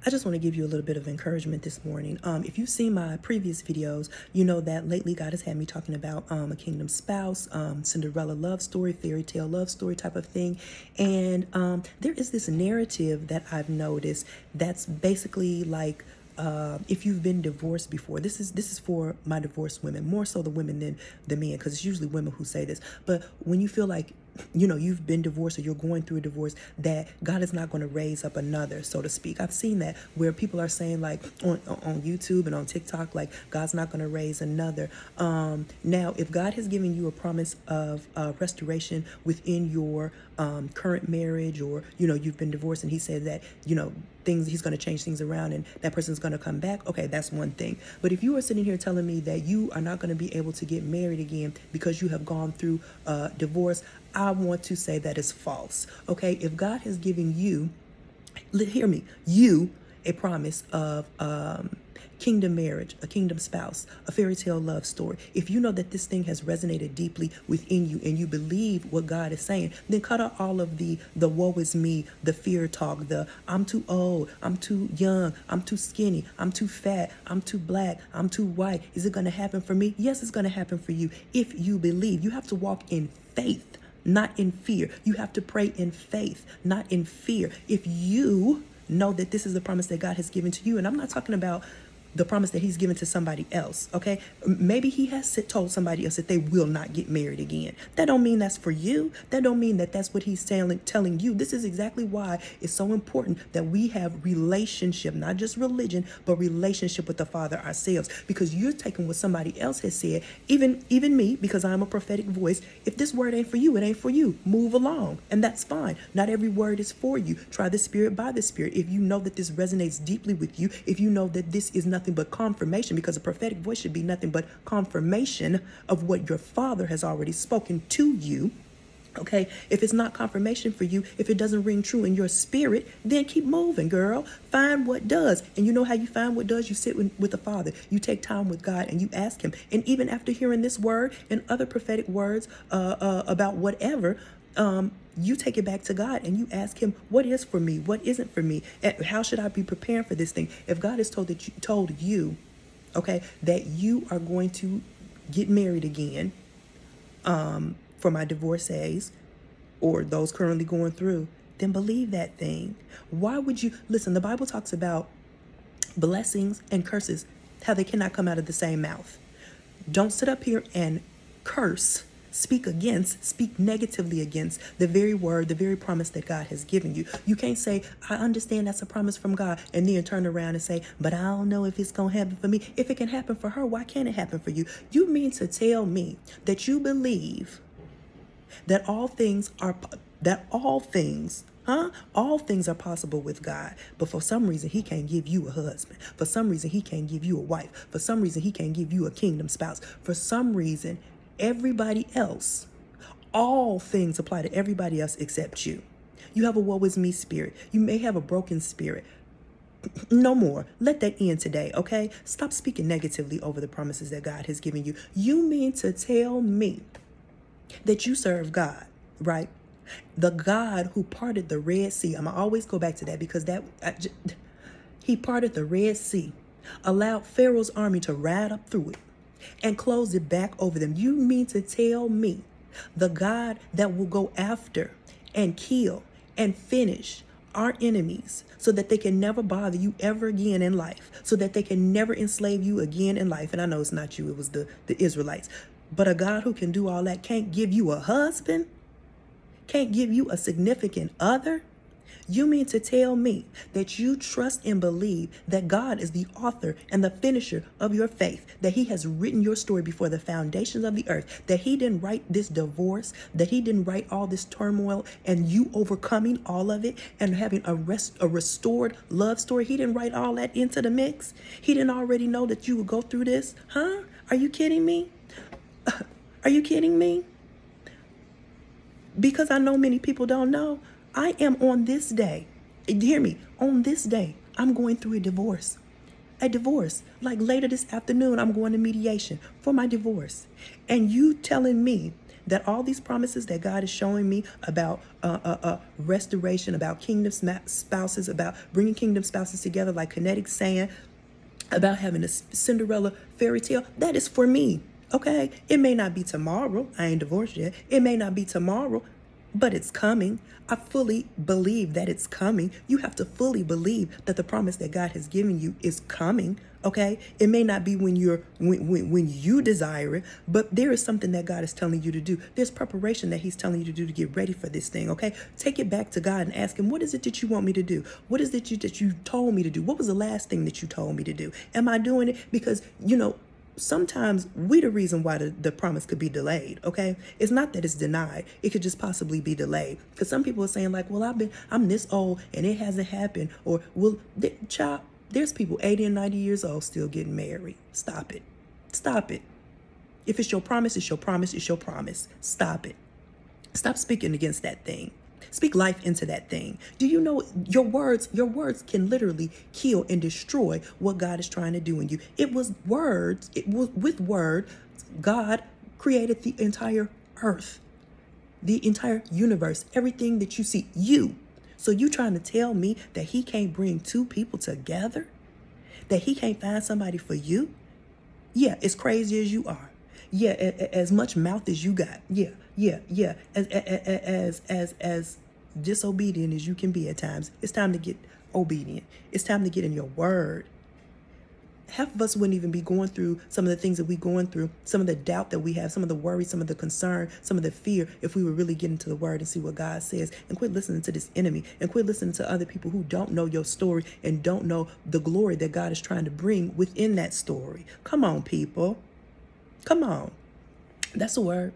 I just want to give you a little bit of encouragement this morning. If you've seen my previous videos, you know that lately God has had me talking about a kingdom spouse, Cinderella love story, fairy tale love story type of thing. And there is this narrative that I've noticed that's basically like, if you've been divorced before, this is for my divorced women, more so the women than the men, because it's usually women who say this. But when you feel like, you know, you've been divorced or you're going through a divorce, that God is not going to raise up another, so to speak. I've seen that where people are saying, like on YouTube and on TikTok, like God's not going to raise another. Now, if God has given you a promise of restoration within your current marriage, or you know you've been divorced and He said that He's going to change things around and that person's going to come back, okay, that's one thing. But if you are sitting here telling me that you are not going to be able to get married again because you have gone through divorce, I want to say that is false. Okay, if God has given you, hear me, you a promise of kingdom marriage, a kingdom spouse, a fairy tale love story, if you know that this thing has resonated deeply within you and you believe what God is saying, then cut out all of the woe is me, the fear talk, the I'm too old, I'm too young, I'm too skinny, I'm too fat, I'm too black, I'm too white. Is it going to happen for me? Yes, it's going to happen for you if you believe. You have to walk in faith, not in fear. You have to pray in faith, not in fear. If you know that this is the promise that God has given to you, and I'm not talking about the promise that He's given to somebody else, okay? Maybe He has told somebody else that they will not get married again. That don't mean that's for you. That don't mean that that's what He's telling you. This is exactly why it's so important that we have relationship, not just religion, but relationship with the Father ourselves. Because you're taking what somebody else has said, even me, because I'm a prophetic voice. If this word ain't for you, it ain't for you. Move along, and that's fine. Not every word is for you. Try the Spirit by the Spirit. If you know that this resonates deeply with you, if you know that this is nothing but confirmation, because a prophetic voice should be nothing but confirmation of what your Father has already spoken to you. Okay, if it's not confirmation for you, if it doesn't ring true in your spirit, then keep moving, girl. Find what does. And you know how you find what does? You sit with the Father. You take time with God and you ask Him. And even after hearing this word and other prophetic words about whatever, you take it back to God and you ask Him, what is for me? What isn't for me? And how should I be preparing for this thing? If God has told you, okay, that you are going to get married again, for my divorcees or those currently going through, then believe that thing. Why would you listen? The Bible talks about blessings and curses, how they cannot come out of the same mouth. Don't sit up here and curse, speak negatively against the very word, the very promise that God has given you. You can't say, I understand that's a promise from God, and then turn around and say, but I don't know if it's going to happen for me. If it can happen for her, why can't it happen for you? You mean to tell me that you believe that all things are possible with God, but for some reason He can't give you a husband. For some reason He can't give you a wife. For some reason He can't give you a kingdom spouse. For some reason, everybody else, all things apply to everybody else except you. You have a woe is me spirit. You may have a broken spirit. No more. Let that end today, okay? Stop speaking negatively over the promises that God has given you. You mean to tell me that you serve God, right? The God who parted the Red Sea. I'm going to always go back to that, because He parted the Red Sea, allowed Pharaoh's army to ride up through it, and closed it back over them. You mean to tell me the God that will go after and kill and finish our enemies so that they can never bother you ever again in life, so that they can never enslave you again in life? And I know it's not you, it was the Israelites. But a God who can do all that can't give you a husband? Can't give you a significant other? You mean to tell me that you trust and believe that God is the author and the finisher of your faith, that He has written your story before the foundations of the earth, that He didn't write this divorce, that He didn't write all this turmoil and you overcoming all of it and having a restored love story? He didn't write all that into the mix? He didn't already know that you would go through this? Huh? Are you kidding me? Are you kidding me? Because I know many people don't know, I am on this day, hear me, on this day, I'm going through a divorce. Like later this afternoon, I'm going to mediation for my divorce. And you telling me that all these promises that God is showing me about restoration, about kingdom spouses, about bringing kingdom spouses together like kinetic sand, about having a Cinderella fairy tale, that is for me. Okay, it may not be tomorrow. I ain't divorced yet. It may not be tomorrow, but it's coming. I fully believe that it's coming. You have to fully believe that the promise that God has given you is coming. Okay, it may not be when you desire it, but there is something that God is telling you to do. There's preparation that He's telling you to do to get ready for this thing. Okay, take it back to God and ask Him, what is it that you want me to do? What is it that you told me to do? What was the last thing that you told me to do? Am I doing it? Because sometimes we the reason why the promise could be delayed. Okay, it's not that it's denied. It could just possibly be delayed, because some people are saying like, well, I'm this old and it hasn't happened, or child, there's people 80 and 90 years old still getting married. Stop it. If it's your promise, it's your promise, it's your promise. Stop it. Stop speaking against that thing. Speak life into that thing. Do you know your words can literally kill and destroy what God is trying to do in you? It was with word, God created the entire earth, the entire universe, everything that you see, So you trying to tell me that He can't bring two people together? That He can't find somebody for you? Yeah, as crazy as you are. Yeah, as much mouth as you got. Yeah. As disobedient as you can be at times. It's time to get obedient. It's time to get in your word. Half of us wouldn't even be going through some of the things that we're going through, some of the doubt that we have, some of the worry, some of the concern, some of the fear, if we were really get into the word and see what God says, and quit listening to this enemy, and quit listening to other people who don't know your story and don't know the glory that God is trying to bring within that story. Come on, people. Come on. That's a word.